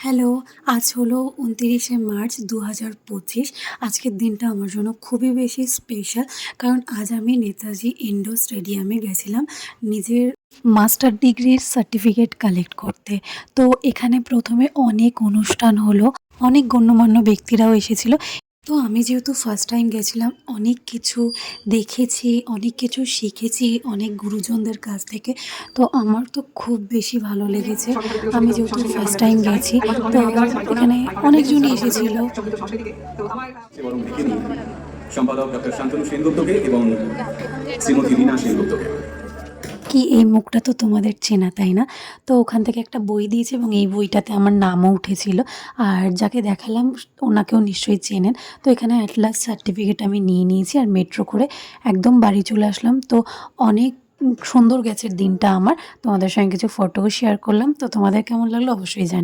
Hello, আজ হলো ২৯শে March ২০২৫। আজকের দিনটা আমার জন্য খুবই বেশি স্পেশাল। কারণ আজ আমি নেতাজি ইন্ডোর স্টেডিয়ামে গেছিলাম নিজের মাস্টার ডিগ্রির সার্টিফিকেট কালেক্ট করতে। তো এখানে ১ম এ অনেক অনুষ্ঠান হলো, অনেক গণ্যমান্য ব্যক্তিরাও এসেছিল। তো আমি যেহেতু ফার্স্ট টাইম গেছিলাম, অনেক কিছু দেখেছি, অনেক কিছু শিখেছি অনেক গুরুজনদের কাছ থেকে। তো আমার তো খুব বেশি ভালো লেগেছে। আমি যেহেতু ফার্স্ট টাইম গেছি, তো এখানে অনেকজনই এসেছিল। বরং লিখে নিন সম্পাদক ডক্টর শান্তনু সেনগুপ্তকে এবং শ্রীমতী রীনা সেনগুপ্তকে। কি এই মুখটা তো তোমাদের চেনা, তাই না? তো ওখান থেকে একটা বই দিয়েছে এবং এই বইটাতে আমার নামও উঠেছিল। আর যাকে দেখালাম ওনাকেও নিশ্চয়ই চেনেন। তো এখানে এট লাস্ট সার্টিফিকেট আমি নিয়ে নিয়েছি আর মেট্রো করে একদম বাড়ি চলে আসলাম। তো অনেক সুন্দর গেছে দিনটা আমার। তোমাদের সঙ্গে কিছু ফটোও শেয়ার করলাম। তো তোমাদের কেমন লাগলো অবশ্যই জানিও।